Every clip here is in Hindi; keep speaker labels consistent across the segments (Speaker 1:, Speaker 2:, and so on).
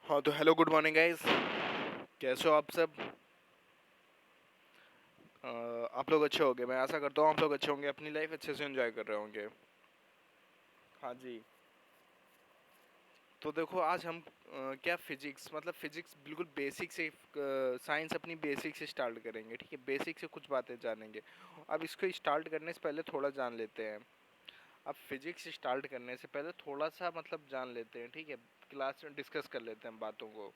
Speaker 1: हाँ तो हेलो गुड मॉर्निंग गाइस। कैसे हो आप सब? आप लोग अच्छे होंगे, मैं आशा करता हूँ आप लोग अच्छे होंगे, अपनी लाइफ अच्छे से एंजॉय कर रहे होंगे। हाँ जी। तो देखो आज हम क्या फिजिक्स मतलब फिजिक्स बिल्कुल बेसिक से साइंस अपनी बेसिक से स्टार्ट करेंगे, ठीक है। बेसिक से कुछ बातें जानेंगे। अब इसको स्टार्ट करने से पहले थोड़ा जान लेते हैं। अब फिजिक्स स्टार्ट करने से पहले थोड़ा सा मतलब जान लेते हैं, ठीक है। क्लास में डिस्कस कर लेते हैं बातों को।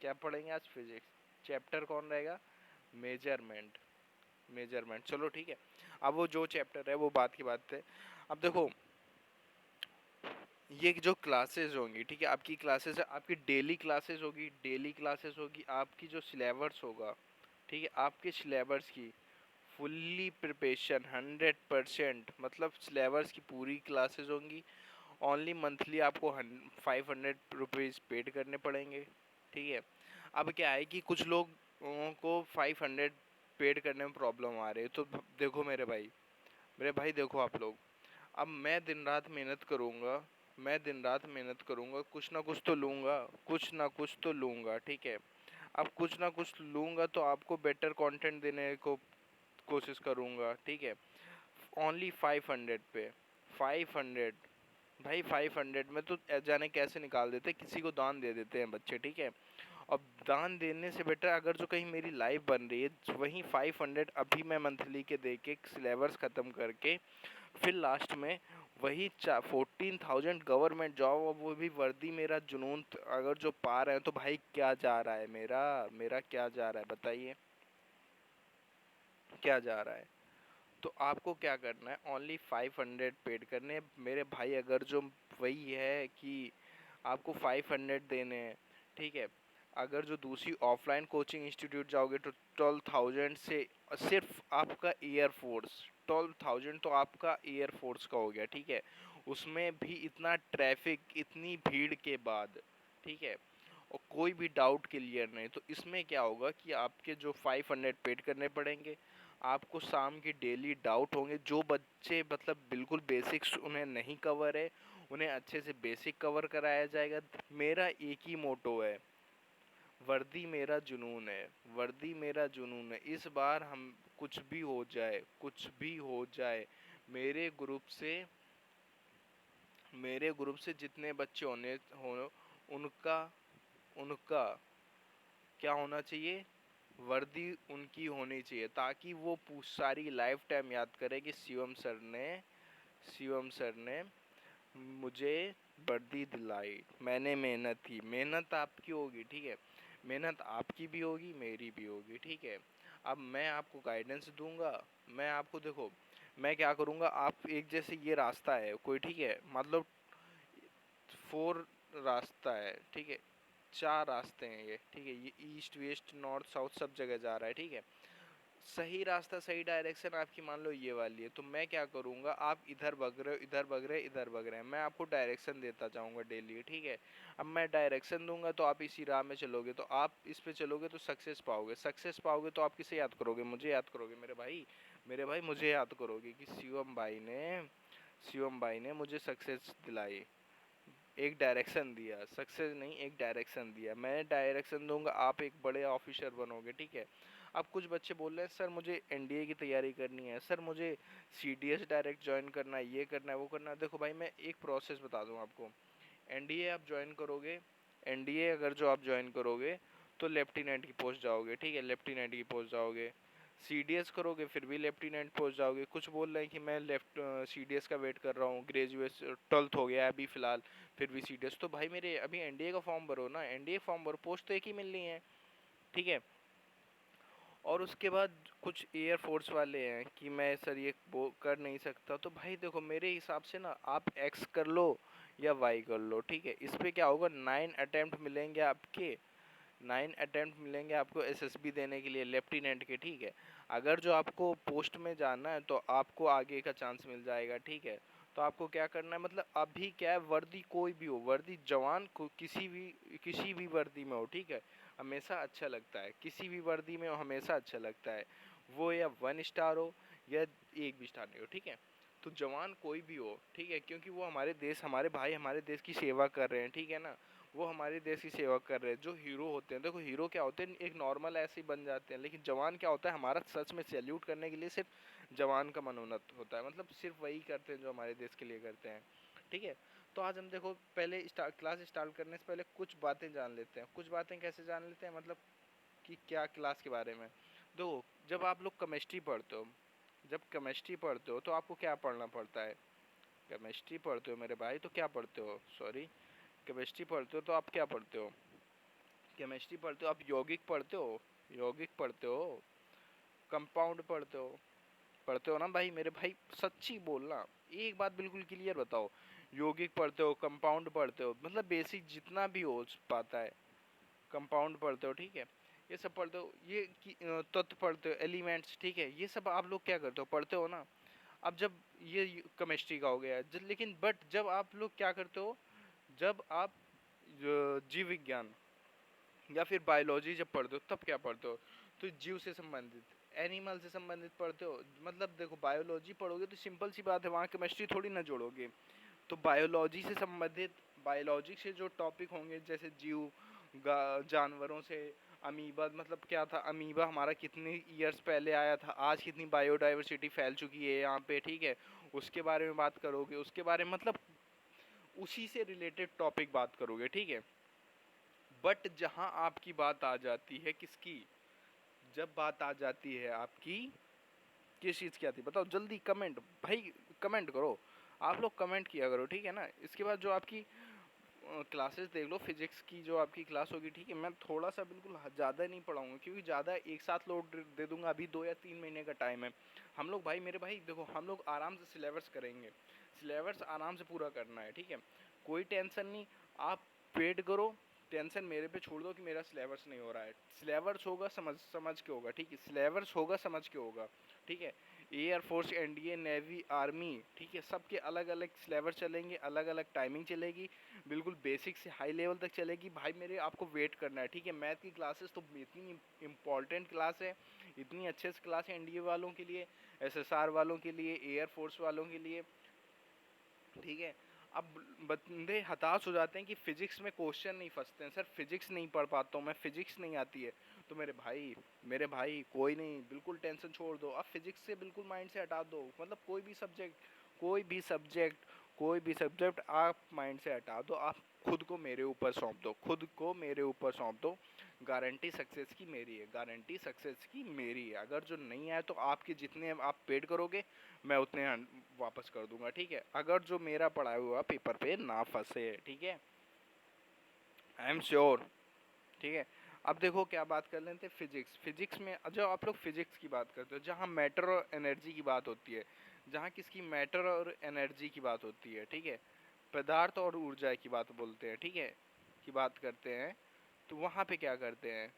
Speaker 1: क्या पढ़ेंगे आज? फिजिक्स चैप्टर कौन रहेगा? मेजरमेंट। मेजरमेंट, चलो ठीक है। अब वो जो चैप्टर है वो बात की बात है। अब देखो, ये जो क्लासेस होंगी, ठीक है, आपकी क्लासेस है, आपकी डेली क्लासेस होगी, डेली क्लासेस होगी, आपकी जो सिलेबस होगा, ठीक है, आपके सिलेबस की फुल्ली प्रिपरेशन 100%, मतलब सिलेबस की पूरी क्लासेस होंगी। ओनली मंथली आपको 500 रुपीज़ पेड करने पड़ेंगे, ठीक है। अब क्या है कि कुछ लोगों को 500 पेड करने में प्रॉब्लम आ रही है, तो देखो मेरे भाई देखो आप लोग। अब मैं दिन रात मेहनत करूँगा, मैं दिन रात मेहनत करूँगा, कुछ ना कुछ तो लूँगा, कुछ ना कुछ तो लूँगा, ठीक है। अब कुछ ना कुछ लूँगा तो आपको बेटर कंटेंट देने को कोशिश करूँगा, ठीक है। ओनली 500 पे 500, भाई 500 में तो जाने कैसे निकाल देते, किसी को दान दे देते हैं बच्चे, ठीक है। अब दान देने से बेटर अगर जो कहीं मेरी लाइफ बन रही है, वहीं 500 अभी मैं मंथली के दे के सिलेबस ख़त्म करके फिर लास्ट में वही 14,000 गवर्नमेंट जॉब, और वो भी वर्दी मेरा जुनून अगर जो पा रहे हैं, तो भाई क्या जा रहा है मेरा मेरा क्या जा रहा है बताइए, क्या जा रहा है। तो आपको क्या करना है, ओनली 500 पेड करने हैं। मेरे भाई अगर जो वही है कि आपको 500 देने हैं, ठीक है। अगर जो दूसरी ऑफलाइन कोचिंग इंस्टीट्यूट जाओगे तो 12,000 से सिर्फ आपका एयरफोर्स, 12,000 तो आपका एयरफोर्स का हो गया, ठीक है। उसमें भी इतना ट्रैफिक, इतनी भीड़ के बाद, ठीक है, और कोई भी डाउट क्लियर नहीं, तो इसमें क्या होगा कि आपके जो 500 पेड करने पड़ेंगे, आपको शाम की डेली डाउट होंगे। जो बच्चे मतलब बिल्कुल बेसिक्स उन्हें नहीं कवर है, उन्हें अच्छे से बेसिक कवर कराया जाएगा। मेरा एक ही मोटो है, वर्दी मेरा जुनून है, वर्दी मेरा जुनून है। इस बार हम कुछ भी हो जाए, कुछ भी हो जाए, मेरे ग्रुप से मेरे ग्रुप से जितने बच्चे होने हो, उनका उनका क्या होना चाहिए, वर्दी उनकी होनी चाहिए, ताकि वो सारी लाइफ टाइम याद करे कि शिवम सर ने मुझे वर्दी दिलाई, मैंने मेहनत की। मेहनत आपकी होगी, ठीक है। मेहनत आपकी भी होगी, मेरी भी होगी, ठीक है। अब मैं आपको गाइडेंस दूंगा। मैं आपको देखो, मैं क्या करूँगा, आप एक जैसे ये रास्ता है कोई, ठीक है, मतलब 4 रास्ता है, ठीक है। 4 रास्ते हैं ये, ठीक है। ये ईस्ट वेस्ट नॉर्थ साउथ सब जगह जा रहा है, ठीक है। सही रास्ता, सही डायरेक्शन आपकी मान लो ये वाली है, तो मैं क्या करूँगा, आप इधर भग रहे हो, इधर भग रहे, इधर भग रहे हैं, मैं आपको डायरेक्शन देता जाऊँगा डेली, ठीक है। अब मैं डायरेक्शन दूंगा तो आप इसी राह में चलोगे, तो आप इस पे चलोगे तो सक्सेस पाओगे, सक्सेस पाओगे तो आप किसे याद करोगे, मुझे याद करोगे मेरे भाई मुझे याद करोगे कि शिवम भाई ने मुझे सक्सेस दिलाई, एक डायरेक्शन दिया, सक्सेस नहीं एक डायरेक्शन दिया। मैं डायरेक्शन दूंगा, आप एक बड़े ऑफिसर बनोगे, ठीक है। अब कुछ बच्चे बोल रहे हैं सर मुझे एनडीए की तैयारी करनी है, सर मुझे सीडीएस डायरेक्ट ज्वाइन करना है, ये करना है वो करना है। देखो भाई मैं एक प्रोसेस बता दूं आपको। एनडीए आप ज्वाइन करोगे, एनडीए अगर जो आप ज्वाइन करोगे तो लेफ्टिनेंट की पोस्ट जाओगे, ठीक है, लेफ्टिनेंट की पोस्ट जाओगे। सीडीएस करोगे फिर भी लेफ्टिनेंट पोस्ट जाओगे। कुछ बोल रहे हैं कि मैं सीडीएस का वेट कर रहा हूँ, ग्रेजुएट 12th हो गया है अभी फ़िलहाल, फिर भी सीडीएस। तो भाई मेरे अभी एनडीए का फॉर्म भरो ना, एनडीए फॉर्म भरो, पोस्ट तो एक ही मिलनी है, ठीक है। और उसके बाद कुछ एयरफोर्स वाले हैं कि मैं सर ये वो कर नहीं सकता, तो भाई देखो मेरे हिसाब से ना आप एक्स कर लो या वाई कर लो, ठीक है। इस पे क्या होगा, 9 अटेम्प्ट मिलेंगे आपके, 9 अटेम्प्ट मिलेंगे आपको एसएसबी देने के लिए, लेफ्टिनेंट के, ठीक है। अगर जो आपको पोस्ट में जाना है तो आपको आगे का चांस मिल जाएगा, ठीक है। तो आपको क्या करना है, मतलब अभी क्या है, वर्दी कोई भी हो, वर्दी जवान को किसी भी वर्दी में हो, ठीक है, हमेशा अच्छा लगता है, किसी भी वर्दी में हो हमेशा अच्छा लगता है, वो या 1 स्टार हो या एक भी स्टार नहीं हो, ठीक है। तो जवान कोई भी हो, ठीक है, क्योंकि वो हमारे देश, हमारे भाई हमारे देश की सेवा कर रहे हैं, ठीक है ना। वो हमारे देश की सेवा कर रहे हैं। जो हीरो होते हैं, देखो हीरो क्या होते हैं, एक नॉर्मल ऐसे ही बन जाते हैं, लेकिन जवान क्या होता है, हमारा सच में सैल्यूट करने के लिए सिर्फ जवान का मनोन्नत होता है, मतलब सिर्फ वही करते हैं जो हमारे देश के लिए करते हैं। ठीक है, तो आज हम देखो पहले क्लास स्टार्ट करने से पहले कुछ बातें जान लेते हैं। कुछ बातें कैसे जान लेते हैं, मतलब कि क्या क्लास के बारे में। देखो जब आप लोग केमिस्ट्री पढ़ते हो, जब केमिस्ट्री पढ़ते हो तो आपको क्या पढ़ना पड़ता है, केमिस्ट्री पढ़ते हो मेरे भाई तो क्या पढ़ते हो, सॉरी, केमिस्ट्री पढ़ते हो तो आप क्या पढ़ते हो, केमिस्ट्री पढ़ते हो आप यौगिक पढ़ते हो, यौगिक पढ़ते हो, कंपाउंड पढ़ते हो ना भाई मेरे भाई, सच्ची बोलना, एक बात बिल्कुल क्लियर बताओ, यौगिक पढ़ते हो, कंपाउंड पढ़ते हो, मतलब बेसिक जितना भी हो पाता है कंपाउंड पढ़ते हो, ठीक है, ये सब पढ़ते हो, ये तत्व पढ़ते हो, एलिमेंट्स, ठीक है, ये सब आप लोग क्या करते हो, पढ़ते हो ना। अब जब ये केमिस्ट्री का हो गया लेकिन बट जब आप लोग क्या करते हो, जब आप जीव विज्ञान या फिर बायोलॉजी जब पढ़ते हो तब क्या पढ़ते हो, तो जीव से संबंधित, एनिमल से संबंधित पढ़ते हो। मतलब देखो बायोलॉजी पढ़ोगे तो सिंपल सी बात है, वहाँ केमिस्ट्री थोड़ी ना जोड़ोगे। तो बायोलॉजी से संबंधित, बायोलॉजी से जो टॉपिक होंगे जैसे जीव, जानवरों से, अमीबा, मतलब क्या था, अमीबा हमारा कितने ईयर्स पहले आया था, आज कितनी बायोडाइवर्सिटी फैल चुकी है यहाँ पे, ठीक है, उसके बारे में बात करोगे, उसके बारे में मतलब उसी से रिलेटेड टॉपिक बात करोगे, ठीक है। बट जहाँ आपकी बात आ जाती है किसकी, जब बात आ जाती है आपकी, किस चीज़ की आती है बताओ जल्दी, कमेंट भाई, कमेंट करो, आप लोग कमेंट किया करो, ठीक है ना। इसके बाद जो आपकी क्लासेस देख लो, फिजिक्स की जो आपकी क्लास होगी, ठीक है, मैं थोड़ा सा बिल्कुल ज़्यादा नहीं पढ़ाऊंगा क्योंकि ज़्यादा एक साथ लोड दे दूंगा, अभी 2 या 3 महीने का टाइम है। हम लोग भाई मेरे भाई देखो, हम लोग आराम से सिलेबस करेंगे, सिलेबस आराम से पूरा करना है, ठीक है, कोई टेंशन नहीं, आप वेट करो, टेंशन मेरे पे छोड़ दो कि मेरा सिलेबस नहीं हो रहा है, सिलेबस होगा, समझ समझ के होगा, ठीक है, सिलेबस होगा समझ के होगा, ठीक है। एयरफोर्स, एनडीए, नेवी, आर्मी, ठीक है, सबके अलग अलग सिलेबस चलेंगे, अलग अलग टाइमिंग चलेगी, बिल्कुल बेसिक से हाई लेवल तक चलेगी भाई मेरे, आपको वेट करना है, ठीक है। मैथ की क्लासेस तो इतनी इम्पॉर्टेंट क्लास है, इतनी अच्छे से क्लास है एनडीए वालों के लिए, एसएसआर वालों के लिए, एयरफोर्स वालों के लिए, ठीक है। अब बंदे हताश हो जाते हैं कि फिजिक्स में क्वेश्चन नहीं फंसते हैं, सर फिजिक्स नहीं पढ़ पाता हूँ मैं, फिजिक्स नहीं आती है। तो मेरे भाई कोई नहीं, बिल्कुल टेंशन छोड़ दो, अब फिजिक्स से बिल्कुल माइंड से हटा दो, मतलब कोई भी सब्जेक्ट कोई भी सब्जेक्ट आप माइंड से हटा दो, आप खुद को मेरे ऊपर सौंप दो, खुद को मेरे ऊपर सौंप दो, गारंटी सक्सेस की मेरी है, गारंटी सक्सेस की मेरी है। अगर जो नहीं आए तो आपके जितने आप पेड करोगे मैं उतने वापस कर दूंगा, ठीक है, अगर जो मेरा पढ़ाया हुआ पेपर पे ना फंसे, ठीक है, आई एम श्योर, ठीक है। अब देखो क्या बात कर लेते हैं, फिजिक्स, फिजिक्स में जो आप लोग फिजिक्स की बात करते हो, जहाँ मैटर और एनर्जी की बात होती है, जहाँ किसकी मैटर और एनर्जी की बात होती है, ठीक है, पदार्थ और ऊर्जा की बात बोलते हैं, ठीक है, की बात करते हैं, तो वहाँ पे क्या करते हैं,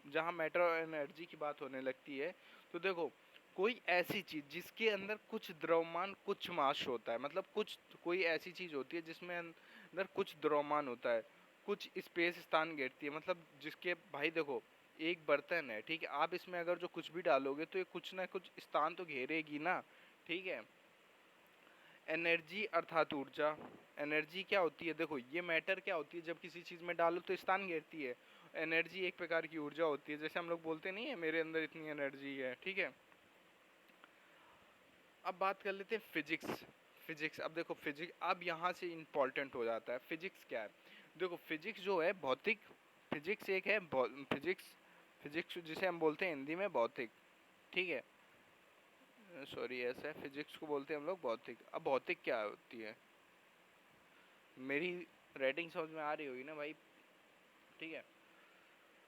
Speaker 1: जहाँ मैटर और एनर्जी की बात होने लगती है, तो देखो कोई ऐसी चीज़ जिसके अंदर कुछ द्रव्यमान कुछ मास होता है, मतलब कुछ, कोई ऐसी चीज़ होती है जिसमें अंदर कुछ द्रव्यमान होता है, कुछ स्पेस स्थान घेरती है, मतलब जिसके भाई देखो एक बर्तन है, ठीक है, आप इसमें अगर जो कुछ भी डालोगे तो ये कुछ ना कुछ स्थान तो घेरेगी ना, ठीक है। एनर्जी अर्थात ऊर्जा, एनर्जी क्या होती है, देखो ये मैटर क्या होती है, जब किसी चीज़ में डालो तो स्थान घेरती है, एनर्जी एक प्रकार की ऊर्जा होती है, जैसे हम लोग बोलते नहीं है मेरे अंदर इतनी एनर्जी है, ठीक है। अब बात कर लेते हैं फिजिक्स, फिजिक्स, अब देखो फिजिक्स अब यहाँ से इम्पोर्टेंट हो जाता है, फिजिक्स क्या है, देखो फिजिक्स जो है भौतिक, फिजिक्स एक है फिजिक्स, फिजिक्स जिसे हम बोलते हैं हिंदी में भौतिक, ठीक है, सॉरी ऐसा है, फिजिक्स को बोलते हैं हम लोग भौतिक। अब भौतिक क्या होती है, मेरी राइटिंग समझ में आ रही होगी ना भाई, ठीक है।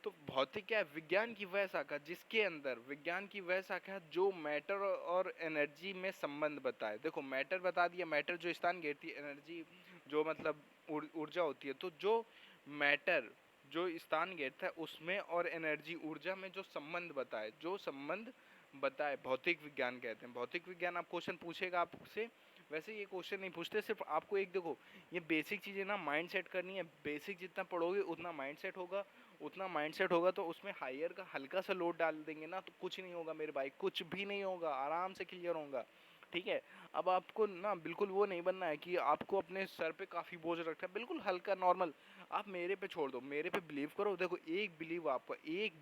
Speaker 1: तो भौतिक क्या है, विज्ञान की वह शाखा जिसके अंदर, विज्ञान की वह शाखा जो मैटर और एनर्जी में संबंध बताए, देखो मैटर बता दिया, मैटर जो स्थान घेरती है, एनर्जी जो मतलब ऊर्जा होती है, तो जो मैटर जो स्थान घेरता है उसमें और एनर्जी ऊर्जा में जो संबंध बताए, जो संबंध बताए भौतिक विज्ञान कहते हैं। भौतिक विज्ञान आप क्वेश्चन पूछेगा आपसे, वैसे ये क्वेश्चन नहीं पूछते, सिर्फ आपको एक देखो ये बेसिक चीज़ें ना माइंड सेट करनी है, बेसिक जितना पढ़ोगे उतना माइंड सेट होगा, उतना माइंडसेट होगा, तो उसमें हायर का हल्का सा लोड डाल देंगे ना तो कुछ नहीं होगा मेरे भाई, कुछ भी नहीं होगा, आराम से क्लियर होगा, ठीक है। अब आपको ना बिल्कुल वो नहीं बनना है कि आपको अपने सर पे काफ़ी बोझ रखा है, बिल्कुल हल्का नॉर्मल। आप मेरे पे छोड़ दो, मेरे पे बिलीव करो। देखो एक बिलीव आपका, एक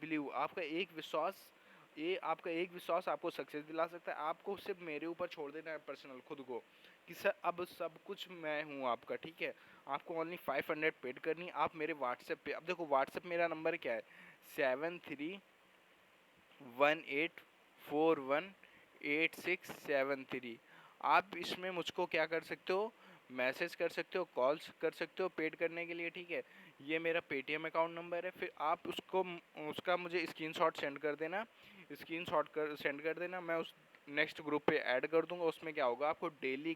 Speaker 1: बिलीव आपका, एक विश्वास, ये आपका एक विश्वास आपको सक्सेस दिला सकता है। आपको सिर्फ मेरे ऊपर छोड़ देना है पर्सनल खुद को, कि सर अब सब कुछ मैं हूँ आपका, ठीक है। आपको ओनली 500 पेड करनी है। आप मेरे व्हाट्सएप पे, अब देखो व्हाट्सएप मेरा नंबर क्या है, 7318418673। आप इसमें मुझको क्या कर सकते हो, मैसेज कर सकते हो, कॉल्स कर सकते हो पेड करने के लिए, ठीक है। ये मेरा पेटीएम अकाउंट नंबर है। फिर आप उसका मुझे स्क्रीनशॉट सेंड कर देना, सेंड कर देना। मैं उस नेक्स्ट ग्रुप पे ऐड कर दूंगा। उसमें क्या होगा, आपको डेली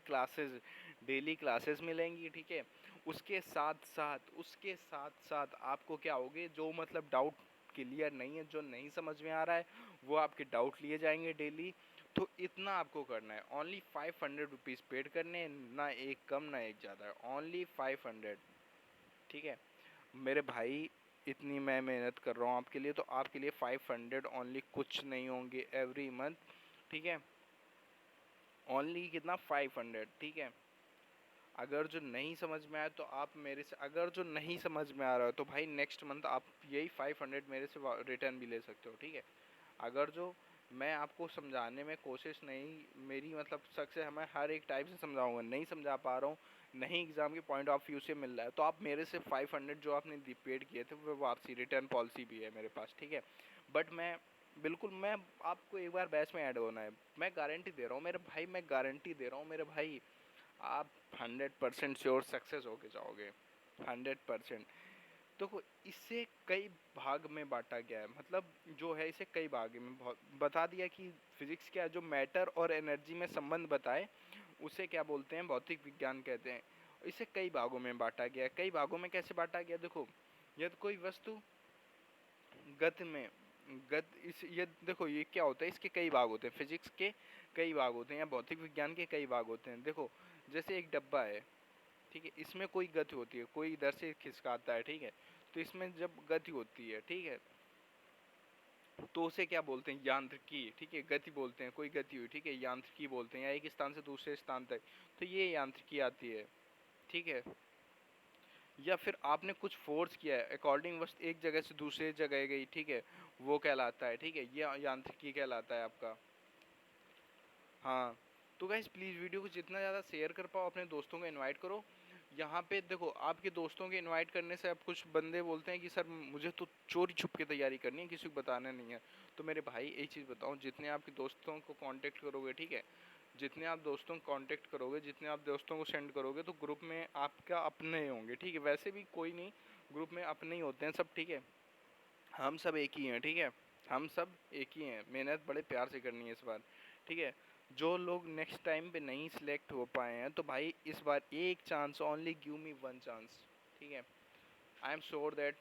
Speaker 1: क्लासेस मिलेंगी, ठीक है। उसके साथ साथ आपको क्या होगे, जो मतलब डाउट क्लियर नहीं है, जो नहीं समझ में आ रहा है, वो आपके डाउट लिए जाएंगे डेली। तो इतना आपको करना है, ओनली 500 रुपीज़ पेड करने हैं, ना एक कम ना एक ज़्यादा, ओनली 500, ठीक है मेरे भाई। इतनी मैं मेहनत कर रहा हूँ आपके लिए, तो आपके लिए 500 ओनली कुछ नहीं होंगे एवरी मंथ, ठीक है। ओनली कितना, 500, ठीक है। अगर जो नहीं समझ में आया तो आप मेरे से, अगर जो नहीं समझ में आ रहा है तो भाई नेक्स्ट मंथ आप यही 500 मेरे से रिटर्न भी ले सकते हो, ठीक है। अगर जो मैं आपको समझाने में कोशिश नहीं, मेरी मतलब सक्सेस, मैं हर एक टाइप से समझाऊंगा, नहीं समझा पा रहा हूँ, नहीं एग्ज़ाम के पॉइंट ऑफ व्यू से मिल रहा है, तो आप मेरे से 500 जो आपने पेड किए थे वो वापसी रिटर्न पॉलिसी भी है मेरे पास, ठीक है। बट मैं बिल्कुल, मैं आपको एक बार बैच में ऐड होना है, मैं गारंटी दे रहा हूँ मेरे भाई, मैं गारंटी दे रहा हूँ मेरे भाई, आप 100% श्योर सक्सेस होके जाओगे, 100%। देखो इससे कई भाग में बांटा गया है, मतलब जो है इसे कई भाग में बता दिया कि फिजिक्स क्या है, जो मैटर और एनर्जी में संबंध बताए उसे क्या बोलते हैं, भौतिक विज्ञान कहते हैं। इसे कई भागों में बांटा गया है। कई भागों में कैसे बांटा गया, देखो यदि कोई वस्तु गति में, गत इस ये देखो ये क्या होता है, इसके कई भाग होते हैं, फिजिक्स के कई भाग होते हैं या भौतिक विज्ञान के कई भाग होते हैं। देखो जैसे एक डब्बा है, ठीक है, इसमें कोई गति होती है, कोई इधर से खिसकाता है, ठीक है। तो इसमें जब गति होती है, ठीक है, तो उसे क्या बोलते हैं, यांत्रिकी, ठीक है। गति बोलते हैं, कोई गति हुई, ठीक है, यांत्रिकी बोलते हैं, या एक स्थान से दूसरे स्थान तक, तो ये यांत्रिकी आती है, ठीक है। या फिर आपने कुछ फोर्स किया है, अकॉर्डिंग वस्तु एक जगह से दूसरे जगह गई, ठीक है, वो कहलाता है, ठीक है, ये यांत्रिकी कहलाता है आपका। हाँ, तो गाइस प्लीज़ वीडियो को जितना ज़्यादा शेयर कर पाओ, अपने दोस्तों को इनवाइट करो। यहाँ पे देखो, आपके दोस्तों के इनवाइट करने से अब कुछ बंदे बोलते हैं कि सर मुझे तो चोरी छुप के तैयारी करनी है, किसी को बताना नहीं है। तो मेरे भाई एक चीज़ बताओ, जितने आपके दोस्तों को कांटेक्ट करोगे, ठीक है, जितने आप दोस्तों को कांटेक्ट करोगे, जितने आप दोस्तों को सेंड करोगे, तो ग्रुप में आपका अपने होंगे, ठीक है। वैसे भी कोई नहीं, ग्रुप में अपने ही होते हैं सब, ठीक है। हम सब एक ही हैं, ठीक है, हम सब एक ही हैं। मेहनत बड़े प्यार से करनी है इस बार, ठीक है। जो लोग नेक्स्ट टाइम पे नहीं सिलेक्ट हो पाए हैं, तो भाई इस बार एक chance, only give me one chance, ठीक है। आई एम श्योर दैट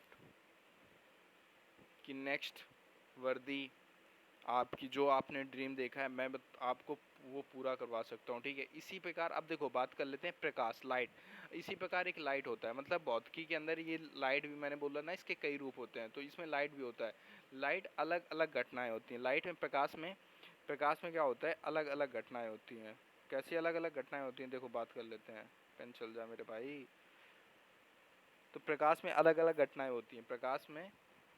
Speaker 1: कि नेक्स्ट वर्दी, आपकी जो आपने ड्रीम देखा है, मैं आपको वो पूरा करवा सकता हूँ, ठीक है। इसी प्रकार अब देखो बात कर लेते हैं प्रकाश, लाइट। इसी प्रकार एक लाइट होता है, मतलब भौतिकी के अंदर ये लाइट भी मैंने बोला ना, इसके कई रूप होते हैं, तो इसमें लाइट भी होता है। लाइट अलग अलग घटनाएं होती हैं लाइट में, प्रकाश में क्या होता है, अलग अलग घटनाएं होती हैं। कैसी अलग अलग घटनाएं होती हैं, देखो बात कर लेते हैं, पेन चल जाए मेरे भाई। तो प्रकाश में अलग अलग घटनाएं होती हैं, प्रकाश में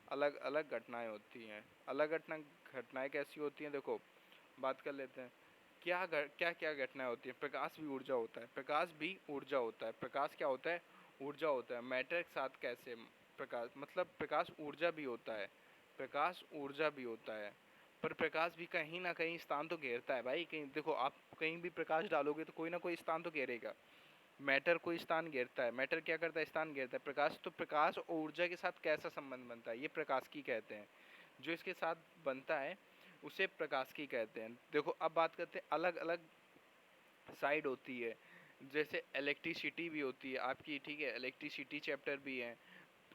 Speaker 1: अलग अलग घटनाएं होती हैं। अलग घटनाएं कैसी होती हैं, देखो बात कर लेते हैं। क्या क्या घटनाएं होती हैं, प्रकाश भी ऊर्जा होता है, प्रकाश भी ऊर्जा होता है। प्रकाश क्या होता है, ऊर्जा होता है। मैटर के साथ कैसे, प्रकाश मतलब प्रकाश ऊर्जा भी होता है, प्रकाश ऊर्जा भी होता है। पर प्रकाश भी कहीं ना कहीं स्थान तो घेरता है भाई, कहीं देखो आप कहीं भी प्रकाश डालोगे तो कोई ना कोई स्थान तो घेरेगा। मैटर कोई स्थान घेरता है, मैटर क्या करता है, स्थान घेरता है। प्रकाश, तो प्रकाश और ऊर्जा के साथ कैसा संबंध बनता है, ये प्रकाश की कहते हैं। जो इसके साथ बनता है उसे प्रकाश की कहते हैं। देखो अब बात करते हैं, अलग अलग साइड होती है। जैसे इलेक्ट्रिसिटी भी होती है आपकी, ठीक है, इलेक्ट्रिसिटी चैप्टर भी है।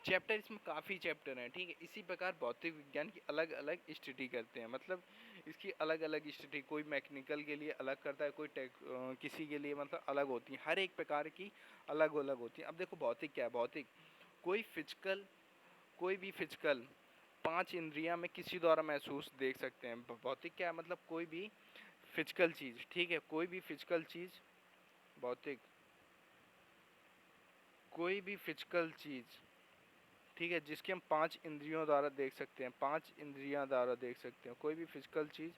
Speaker 1: चैप्टर इसमें काफ़ी चैप्टर हैं, ठीक है। इसी प्रकार भौतिक विज्ञान की अलग अलग स्टडी करते हैं, मतलब इसकी अलग अलग स्टडी, कोई मैकेनिकल के लिए अलग करता है, कोई किसी के लिए मतलब अलग होती है, हर एक प्रकार की अलग अलग होती है। अब देखो भौतिक क्या है, भौतिक कोई फिजिकल, कोई भी फिजिकल पांच इंद्रियां में किसी द्वारा महसूस देख सकते हैं। भौतिक क्या है, मतलब कोई भी फिजिकल चीज़, ठीक है, कोई भी फिजिकल चीज़, भौतिक, कोई भी फिजिकल चीज़, ठीक है, जिसके हम 5 इंद्रियों द्वारा देख सकते हैं, 5 इंद्रियां द्वारा देख सकते हैं, कोई भी फिजिकल चीज़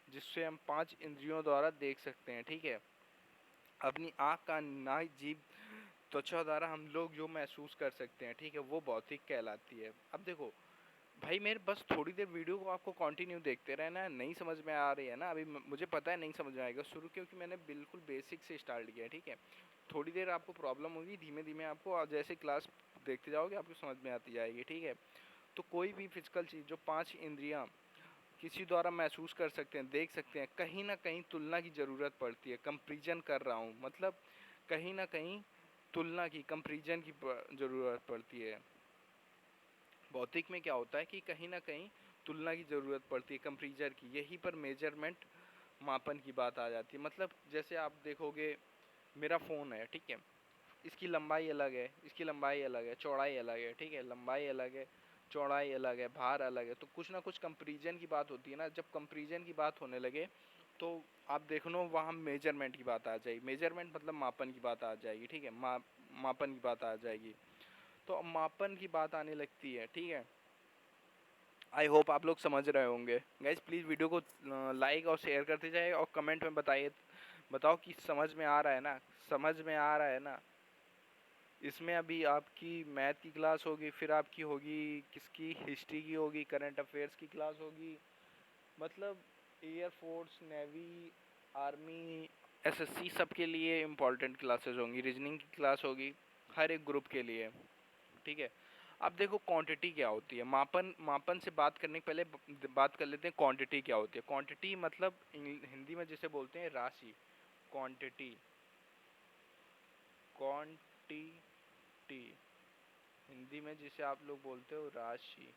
Speaker 1: जिससे हम 5 इंद्रियों द्वारा देख सकते हैं, ठीक है, अपनी आँख, कान, नाक, जीभ, त्वचा द्वारा हम लोग जो महसूस कर सकते हैं, ठीक है, वो भौतिक कहलाती है। अब देखो भाई, मेरे बस थोड़ी देर वीडियो को आपको कंटिन्यू देखते रहना है, नहीं समझ में आ रही है ना, अभी मुझे पता है नहीं समझ में आएगा शुरू, क्योंकि मैंने बिल्कुल बेसिक से स्टार्ट किया है, ठीक है, थोड़ी देर आपको प्रॉब्लम होगी, धीमे धीमे आपको जैसे क्लास देखते जाओगे आपको समझ में आती जाएगी, ठीक है। तो कोई भी फिजिकल चीज़ जो 5 इंद्रियां किसी द्वारा महसूस कर सकते हैं, देख सकते हैं, कहीं ना कहीं तुलना की ज़रूरत पड़ती है, कंपैरिजन कर रहा हूँ, मतलब कहीं ना कहीं तुलना की, कंपैरिजन की ज़रूरत पड़ती है। भौतिक में क्या होता है कि कहीं ना कहीं तुलना की ज़रूरत पड़ती है, कंपैरिजन की, यहीं पर मेजरमेंट, मापन की बात आ जाती है। मतलब जैसे आप देखोगे, मेरा फ़ोन है, ठीक है, इसकी लंबाई अलग है, इसकी लंबाई अलग है, चौड़ाई अलग है, ठीक है, लंबाई अलग है, चौड़ाई अलग है, भार अलग है, तो कुछ ना कुछ कंपैरिजन की बात होती है ना। जब कंपैरिजन की बात होने लगे तो आप देख लो वहाँ मेजरमेंट की बात आ जाएगी, मेजरमेंट मतलब मापन की बात आ जाएगी, ठीक है, मापन की बात आ जाएगी। तो अब मापन की बात आने लगती है, ठीक है। आई होप आप लोग समझ रहे होंगे। गाइज प्लीज़ वीडियो को लाइक और शेयर करते जाए और कमेंट में बताइए, बताओ कि समझ में आ रहा है ना, समझ में आ रहा है ना। इसमें अभी आपकी मैथ की क्लास होगी, फिर आपकी होगी किसकी, हिस्ट्री की होगी, करंट अफेयर्स की क्लास होगी, मतलब एयरफोर्स, नेवी, आर्मी, एसएससी सब के लिए इम्पोर्टेंट क्लासेस होंगी, रीजनिंग की क्लास होगी, हर एक ग्रुप के लिए, ठीक है। अब देखो क्वांटिटी क्या होती है, मापन, मापन से बात करने के पहले बात कर लेते हैं क्वांटिटी क्या होती है। क्वांटिटी मतलब हिंदी में जिसे बोलते हैं राशि, क्वांटिटी, क्वांटिटी, हिंदी में जिसे आप लोग बोलते हो राशि।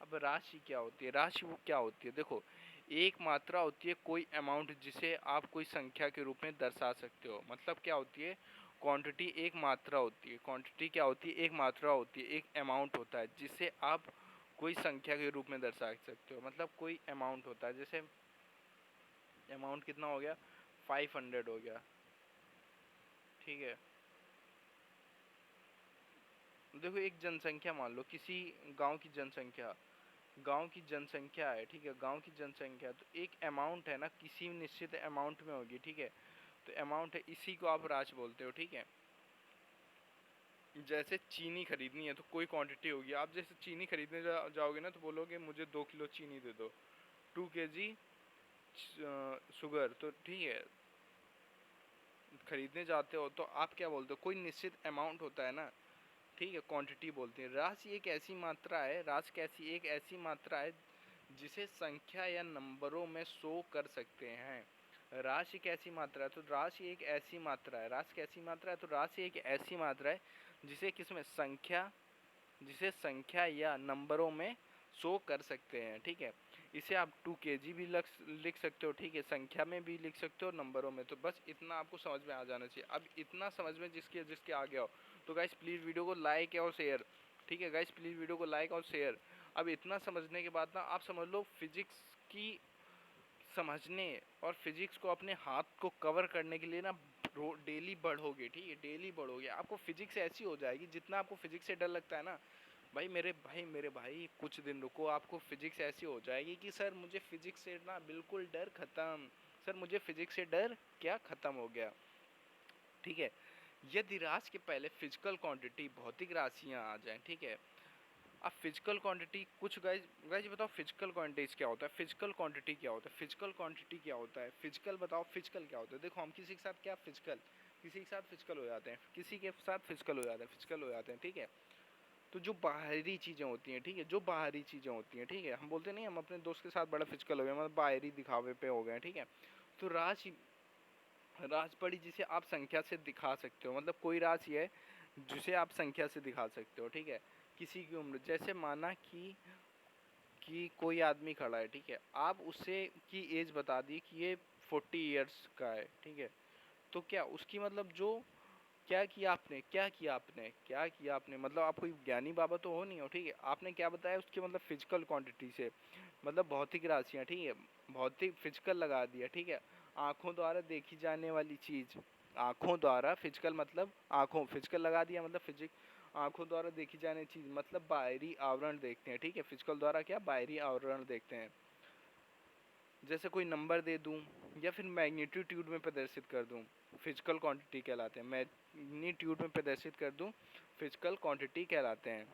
Speaker 1: अब राशि क्या होती है, राशि वो क्या होती है, देखो एक मात्रा होती है, कोई अमाउंट जिसे आप कोई संख्या के रूप में दर्शा सकते हो। मतलब क्या होती है, क्वांटिटी एक मात्रा होती है, क्वांटिटी क्या होती है, एक मात्रा होती है, एक अमाउंट होता है जिसे आप कोई संख्या के रूप में दर्शा सकते हो। मतलब कोई अमाउंट होता है, जैसे अमाउंट कितना हो गया, 500 हो गया, ठीक है। देखो एक जनसंख्या मान लो, किसी गांव की जनसंख्या, गांव की जनसंख्या है, ठीक है, गांव की जनसंख्या, तो एक अमाउंट है ना, किसी निश्चित अमाउंट में होगी, ठीक है, तो अमाउंट है, इसी को आप राशि बोलते हो, ठीक है। जैसे चीनी खरीदनी है तो कोई क्वांटिटी होगी, आप जैसे चीनी खरीदने जाओगे ना तो बोलोगे मुझे 2 किलो चीनी दे दो, 2 kg शुगर, तो ठीक है, खरीदने जाते हो तो आप क्या बोलते हो, कोई निश्चित अमाउंट होता है ना, ठीक है, क्वांटिटी बोलते हैं। राशि एक ऐसी मात्रा है, राशि कैसी, एक ऐसी मात्रा है जिसे संख्या या नंबरों में शो कर सकते हैं। राशि कैसी मात्रा है, तो राशि एक ऐसी मात्रा है, राशि कैसी मात्रा है, तो राशि एक ऐसी मात्रा है जिसे किसमें, संख्या, जिसे संख्या या नंबरों में शो कर सकते हैं, ठीक है। इसे आप 2 kg भी लिख सकते हो, ठीक है, संख्या में भी लिख सकते हो, नंबरों में। तो बस इतना आपको समझ में आ जाना चाहिए। अब इतना समझ में जिसके जिसके आ गया हो तो गाइस प्लीज़ वीडियो को लाइक और शेयर, ठीक है गाइस, प्लीज़ वीडियो को लाइक और शेयर। अब इतना समझने के बाद ना आप समझ लो फिजिक्स की समझने और फिजिक्स को अपने हाथ को कवर करने के लिए ना डेली बढ़ोगे, ठीक है, डेली बढ़ोगे, आपको फिजिक्स ऐसी हो जाएगी, जितना आपको फिजिक्स से डर लगता है ना, भाई कुछ दिन रुको, आपको फिजिक्स ऐसी हो जाएगी कि सर मुझे फिजिक्स से ना बिल्कुल डर खत्म, सर मुझे फिजिक्स से डर क्या खत्म हो गया, ठीक है। यदि राशि के पहले फिजिकल क्वांटिटी, भौतिक राशियां आ जाएं, ठीक है। अब फिजिकल क्वांटिटी कुछ गाइज गाइज बताओ फिजिकल क्वांटिटीज क्या होता है, फिजिकल क्वांटिटी क्या होता है, फिजिकल क्वांटिटी क्या होता है, फिजिकल बताओ, फिजिकल क्या होता है। देखो हम किसी के साथ क्या फिजिकल, किसी के साथ फिजिकल हो जाते हैं, किसी के साथ फिजिकल हो जाते हैं, फिजिकल हो जाते हैं, ठीक है। तो जो बाहरी चीज़ें होती हैं, ठीक है, जो बाहरी चीज़ें होती हैं, ठीक है, हम बोलते नहीं हम अपने दोस्त के साथ बड़ा फिजिकल हो गया, मतलब बाहरी दिखावे पे हो गए, ठीक है। तो राशि, राशि पड़ी जिसे आप संख्या से दिखा सकते हो, मतलब कोई राशि है जिसे आप संख्या से दिखा सकते हो, ठीक है। किसी की उम्र, जैसे माना कि कोई आदमी खड़ा है, ठीक है, आप उससे की एज बता दी कि ये 40 ईयर्स का है, ठीक है। तो क्या उसकी मतलब जो क्या किया आपने, क्या किया आपने, क्या किया आपने, मतलब आप कोई ज्ञानी बाबा तो हो नहीं हो, ठीक है। आपने क्या बताया उसके मतलब फिजिकल क्वांटिटी से, मतलब भौतिक राशियाँ, ठीक है, भौतिक फिजिकल लगा दिया, ठीक है। आंखों द्वारा देखी जाने वाली चीज, आंखों द्वारा फिजिकल मतलब आंखों, फिजिकल लगा दिया मतलब फिजिक, आंखों द्वारा देखी जाने चीज मतलब बाहरी आवरण देखते हैं, ठीक है। फिजिकल द्वारा क्या, बाहरी आवरण देखते हैं। जैसे कोई नंबर दे दूं या फिर मैग्नीट्यूड में प्रदर्शित कर दूं, फिजिकल क्वांटिटी कहलाते हैं। मैग्नीट्यूड में प्रदर्शित कर दूं, फिजिकल क्वांटिटी कहलाते हैं।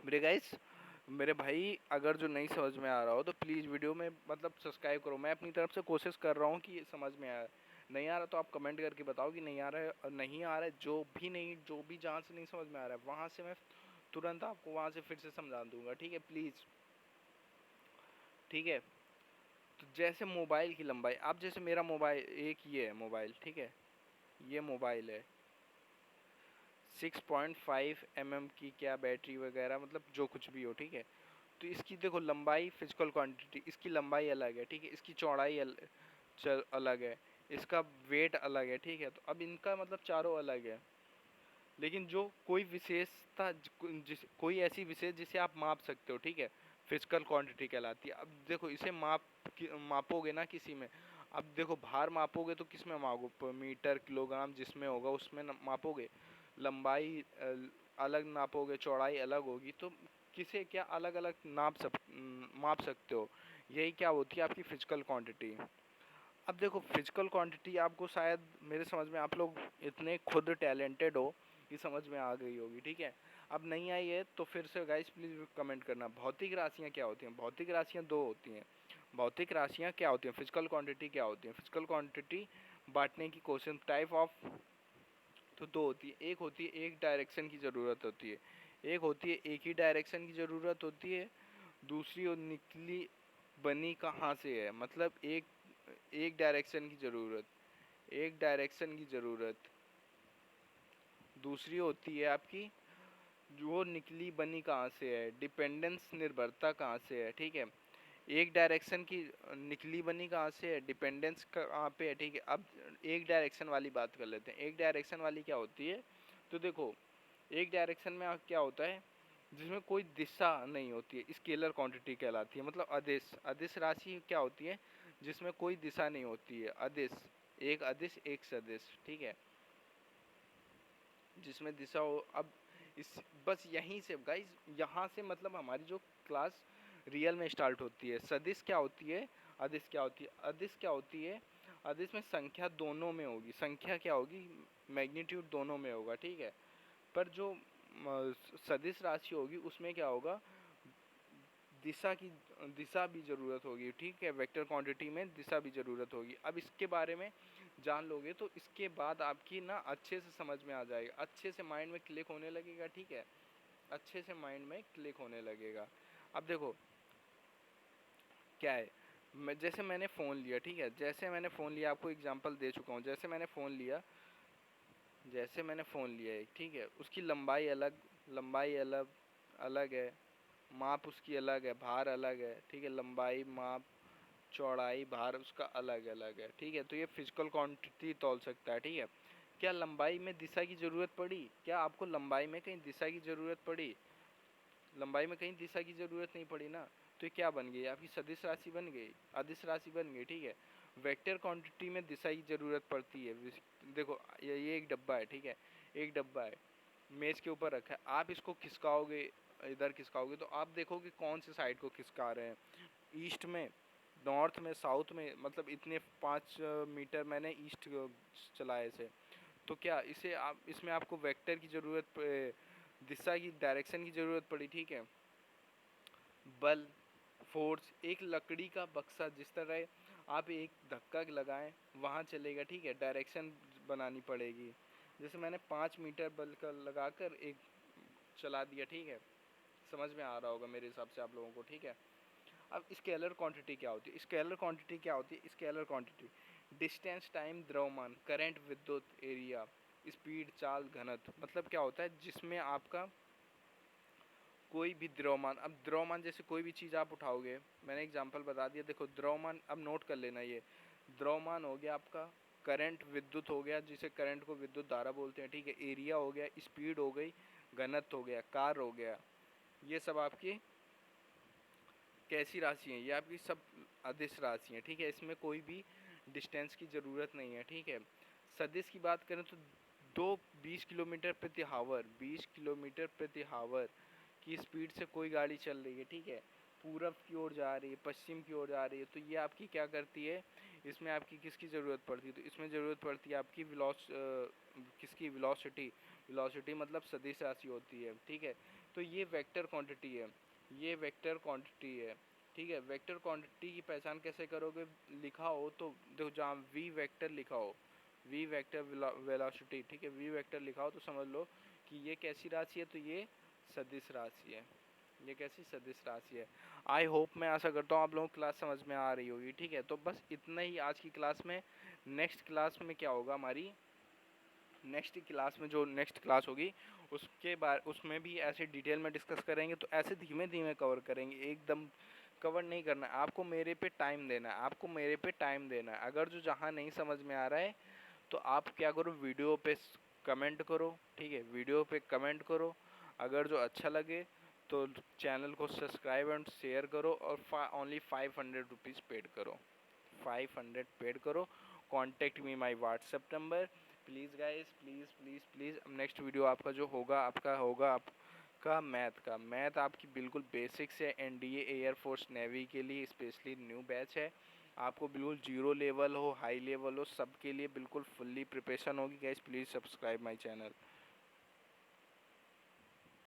Speaker 1: मेरे गाइस, मेरे भाई, अगर जो नहीं समझ में आ रहा हो तो प्लीज़ वीडियो में मतलब सब्सक्राइब करो। मैं अपनी तरफ से कोशिश कर रहा हूँ कि ये समझ में आए। नहीं आ रहा तो आप कमेंट करके बताओ कि नहीं आ रहा है, और नहीं आ रहा है जो भी जहाँ से नहीं समझ में आ रहा है वहाँ से मैं तुरंत आपको वहाँ से फिर से समझा दूंगा, ठीक है, प्लीज़, ठीक है। तो जैसे मोबाइल की लंबाई, आप जैसे मेरा मोबाइल, एक ये है मोबाइल, ठीक है, ये मोबाइल है, 6.5 mm की क्या बैटरी वगैरह मतलब जो कुछ भी हो, ठीक है। तो इसकी देखो लंबाई, फिजिकल क्वांटिटी, इसकी लंबाई अलग है, ठीक है, इसकी चौड़ाई अलग है, इसका वेट अलग है, ठीक है। तो अब इनका मतलब चारों अलग है, लेकिन जो कोई विशेषता, कोई ऐसी विशेष जिसे आप माप सकते हो, ठीक है, फिजिकल क्वांटिटी कहलाती है। अब देखो इसे मापोगे ना किसी में, अब देखो भार मापोगे तो किस में मापोगे, मीटर, किलोग्राम, जिसमें होगा उसमें मापोगे। लंबाई अलग नापोगे, चौड़ाई अलग होगी, तो किसे क्या अलग अलग माप सकते हो। यही क्या होती है आपकी फिजिकल क्वांटिटी। अब देखो फिजिकल क्वांटिटी आपको शायद, मेरे समझ में आप लोग इतने खुद टैलेंटेड हो कि समझ में आ गई होगी, ठीक है। अब नहीं आई है तो फिर से गाइस प्लीज़ कमेंट करना। भौतिक राशियाँ क्या होती हैं, भौतिक राशियाँ दो होती हैं। भौतिक राशियाँ क्या होती हैं, फिजिकल क्वांटिटी क्या होती है। फिजिकल क्वांटिटी बांटने की क्वेश्चन टाइप ऑफ तो दो होती है। एक होती है एक डायरेक्शन की ज़रूरत होती है, एक होती है एक ही डायरेक्शन की ज़रूरत होती है। दूसरी और निकली बनी कहाँ से है, मतलब एक एक डायरेक्शन की ज़रूरत, एक डायरेक्शन की ज़रूरत। दूसरी होती है आपकी जो निकली बनी कहाँ से है, डिपेंडेंस, निर्भरता कहाँ से है, ठीक है। एक डायरेक्शन की निकली बनी कहाँ से है, डिपेंडेंस कहाँ पे है, ठीक है। अब एक डायरेक्शन वाली बात कर लेते हैं। एक डायरेक्शन वाली क्या होती है, तो देखो एक डायरेक्शन में क्या होता है, जिसमें कोई दिशा नहीं होती है, स्केलर क्वांटिटी कहलाती है। मतलब अदिश, अदिश राशि क्या होती है, जिसमें कोई दिशा नहीं होती है। अदिश एक सदिश, ठीक है, जिसमें दिशा हो। अब इस बस यहीं से गाइस, यहाँ से मतलब हमारी जो क्लास रियल में स्टार्ट होती है। सदिश क्या होती है, अदिश क्या होती है। अदिश क्या होती है, अदिश में संख्या दोनों में होगी, संख्या क्या होगी, मैग्नीट्यूड दोनों में होगा, ठीक है। पर जो सदिश राशि होगी उसमें क्या होगा, दिशा की, दिशा भी ज़रूरत होगी, ठीक है। वेक्टर क्वांटिटी में दिशा भी ज़रूरत होगी। अब इसके बारे में जान लोगे तो इसके बाद आपकी ना अच्छे से समझ में आ जाएगा, अच्छे से माइंड में क्लिक होने लगेगा, ठीक है, अच्छे से माइंड में क्लिक होने लगेगा। अब देखो क्या है, जैसे मैंने फ़ोन लिया, ठीक है, जैसे मैंने फ़ोन लिया, आपको एग्जांपल दे चुका हूँ। जैसे मैंने फ़ोन लिया एक, ठीक है, उसकी लंबाई अलग अलग है, माप उसकी अलग है, भार अलग है, ठीक है, लंबाई, माप, चौड़ाई, भार उसका अलग अलग है, ठीक है। तो ये फिजिकल क्वांटिटी तौल सकता है, ठीक है। क्या लंबाई में दिशा की ज़रूरत पड़ी, क्या आपको लंबाई में कहीं दिशा की ज़रूरत पड़ी, लंबाई में कहीं दिशा की ज़रूरत नहीं पड़ी ना। तो ये क्या बन गई, आपकी सदिश राशि बन गई, अदिश राशि बन गई, ठीक है। वेक्टर क्वांटिटी में दिशा की ज़रूरत पड़ती है। देखो ये एक डब्बा है, ठीक है, एक डब्बा है, मेज़ के ऊपर रखा है। आप इसको खिसकाओगे, इधर खिसकाओगे तो आप देखोगे कौन से साइड को खिसका रहे हैं, ईस्ट में, नॉर्थ में, साउथ में, मतलब इतने 5 मीटर मैंने ईस्ट चलाए से। तो क्या इसे आप, इसमें आपको वेक्टर की ज़रूरत, दिशा की, डायरेक्शन की ज़रूरत पड़ी, ठीक है। बल, फोर्स, एक लकड़ी का बक्सा जिस तरह आप एक धक्का लगाएं वहाँ चलेगा, ठीक है, डायरेक्शन बनानी पड़ेगी। जैसे मैंने 5 मीटर बल का लगाकर एक चला दिया, ठीक है, समझ में आ रहा होगा मेरे हिसाब से आप लोगों को, ठीक है। अब स्केलर क्वांटिटी क्या होती है, स्केलर क्वांटिटी क्या होती है, स्केलर क्वांटिटी डिस्टेंस, टाइम, द्रव्यमान, करंट, विद्युत, एरिया, स्पीड, चाल, घनत्व। मतलब क्या होता है, जिसमें आपका कोई भी द्रव्यमान, अब द्रव्यमान जैसे कोई भी चीज़ आप उठाओगे, मैंने एग्जांपल बता दिया, देखो द्रव्यमान, अब नोट कर लेना, ये द्रव्यमान हो गया आपका करंट विद्युत हो गया, जिसे करंट को विद्युत धारा बोलते हैं, ठीक है। एरिया हो गया, स्पीड हो गई, घनत्व हो गया, कार हो गया, ये सब आपकी कैसी राशि हैं, ये आपकी सब अदिश राशि हैं, ठीक है। इसमें कोई भी डिस्टेंस की ज़रूरत नहीं है, ठीक है। सदिश की बात करें तो 20 किलोमीटर प्रति हावर, 20 किलोमीटर प्रति हावर की स्पीड से कोई गाड़ी चल रही है, ठीक है, पूरब की ओर जा रही है, पश्चिम की ओर जा रही है, तो ये आपकी क्या करती है, इसमें आपकी किसकी ज़रूरत पड़ती है, तो इसमें ज़रूरत पड़ती है आपकी किसकी, वेलोसिटी। वेलोसिटी मतलब सदिश राशि होती है, ठीक है। तो ये वेक्टर क्वांटिटी है, ये वेक्टर क्वांटिटी है, ठीक है। वेक्टर क्वांटिटी की पहचान कैसे करोगे, लिखा हो तो देखो, जहाँ वी वेक्टर लिखा हो, वी वेक्टर वेलोसिटी, ठीक है, वी वेक्टर लिखा हो तो समझ लो कि ये कैसी राशि है, तो ये सदिश राशि है, ये कैसी सदिश राशि है। आई होप, मैं आशा करता हूँ आप लोगों को क्लास समझ में आ रही होगी, ठीक है। तो बस इतना ही आज की क्लास में। नेक्स्ट क्लास में क्या होगा, हमारी नेक्स्ट क्लास में जो नेक्स्ट क्लास होगी उसके बारे, उसमें भी ऐसे डिटेल में डिस्कस करेंगे, तो ऐसे धीमे धीमे कवर करेंगे, एकदम कवर नहीं करना है। आपको मेरे पे टाइम देना है, आपको मेरे पे टाइम देना है। अगर जो जहाँ नहीं समझ में आ रहा है तो आप क्या करो, वीडियो पे कमेंट करो, ठीक है, वीडियो पे कमेंट करो। अगर जो अच्छा लगे तो चैनल को सब्सक्राइब एंड शेयर करो, और ओनली 500 रुपीज़ पेड करो, 500 पेड करो। Contact me my WhatsApp number, please guys, please please please. Next video आपका जो होगा, आपका मैथ आपकी बिल्कुल बेसिक से एनडीए एयरफोर्स नेवी के लिए स्पेशली न्यू बैच है। आपको बिल्कुल जीरो लेवल हो, हाई लेवल हो, सबके लिए बिल्कुल फुल्ली प्रिपरेशन होगी guys. Please subscribe my channel.